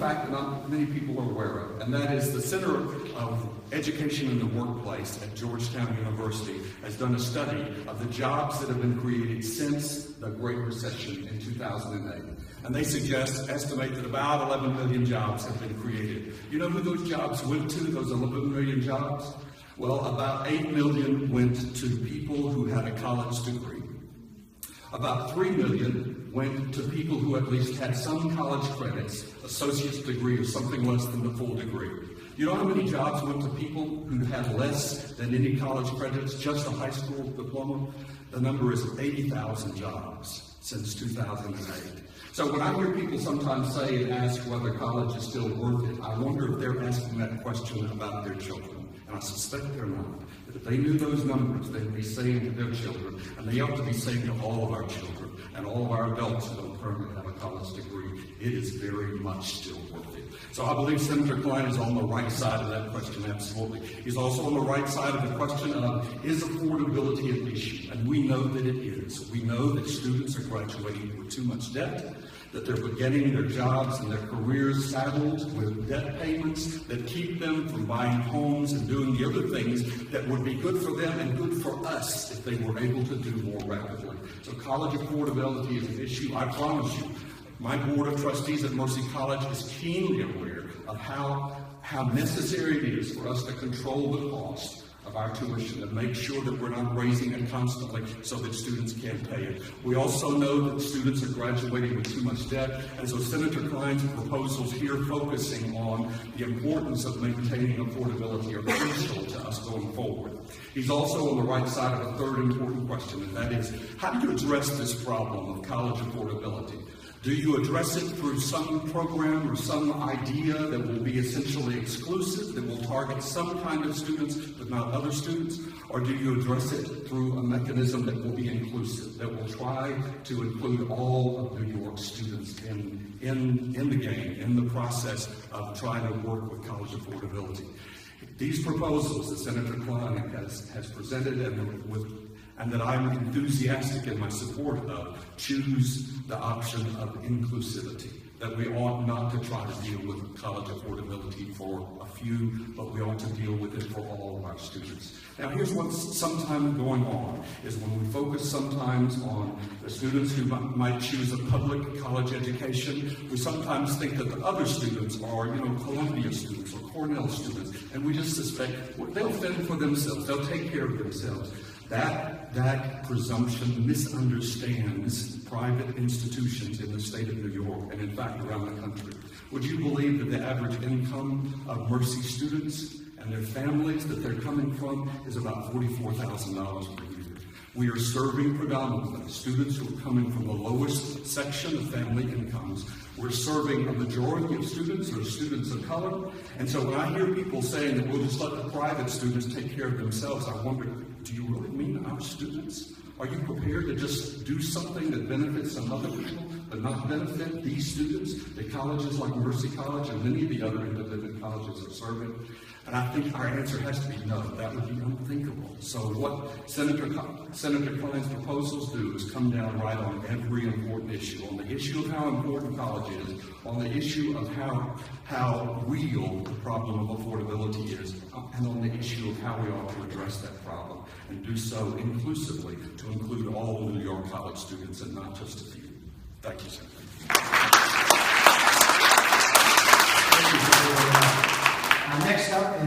fact that not many people are aware of, and that is the Center of Education in the Workplace at Georgetown University has done a study of the jobs that have been created since the Great Recession in 2008. And they estimate that about 11 million jobs have been created. You know who those jobs went to, those 11 million jobs? Well, about 8 million went to people who had a college degree. About 3 million went to people who at least had some college credits, associate's degree or something less than the full degree. You know how many jobs went to people who had less than any college credits, just a high school diploma? The number is 80,000 jobs since 2008. So when I hear people sometimes say and ask whether college is still worth it, I wonder if they're asking that question about their children. And I suspect they're not. That if they knew those numbers, they'd be saying to their children, and they ought to be saying to all of our children, and all of our adults who don't currently have a college degree, it is very much still worth it. So I believe Senator Klein is on the right side of that question, absolutely. He's also on the right side of the question of, is affordability an issue? And we know that it is. We know that students are graduating with too much debt, that they're beginning their jobs and their careers saddled with debt payments that keep them from buying homes and doing the other things that would be good for them and good for us if they were able to do more rapidly. So college affordability is an issue. I promise you, my board of trustees at Mercy College is keenly aware of how necessary it is for us to control the cost of our tuition and make sure that we're not raising it constantly so that students can't pay it. We also know that students are graduating with too much debt, and so Senator Klein's proposals here focusing on the importance of maintaining affordability are crucial to us going forward. He's also on the right side of a third important question, and that is, how do you address this problem of college affordability? Do you address it through some program or some idea that will be essentially exclusive, that will target some kind of students but not other students? Or do you address it through a mechanism that will be inclusive, that will try to include all of New York students in the game, in the process of trying to work with college affordability? These proposals that Senator Klein has presented and that I'm enthusiastic in my support of, choose the option of inclusivity, that we ought not to try to deal with college affordability for a few, but we ought to deal with it for all of our students. Now here's what's sometimes going on, is when we focus sometimes on the students who might choose a public college education, we sometimes think that the other students are, Columbia students or Cornell students, and we just suspect they'll fend for themselves, they'll take care of themselves. That presumption misunderstands private institutions in the state of New York and in fact around the country. Would you believe that the average income of Mercy students and their families that they're coming from is about $44,000 per year? We are serving predominantly students who are coming from the lowest section of family incomes. We're serving a majority of students who are students of color. And so when I hear people saying that we'll just let the private students take care of themselves, I wonder, do you really mean our students? Are you prepared to just do something that benefits some other people, but not benefit these students that colleges like Mercy College and many of the other independent colleges are serving? And I think our answer has to be no. That would be unthinkable. So what Senator Klein's proposals do is come down right on every important issue, on the issue of how important college is, on the issue of how real the problem of affordability is, and on the issue of how we ought to address that problem, and do so inclusively to include all New York college students and not just a few. Thank you, Senator. Thank you, Senator. Next up is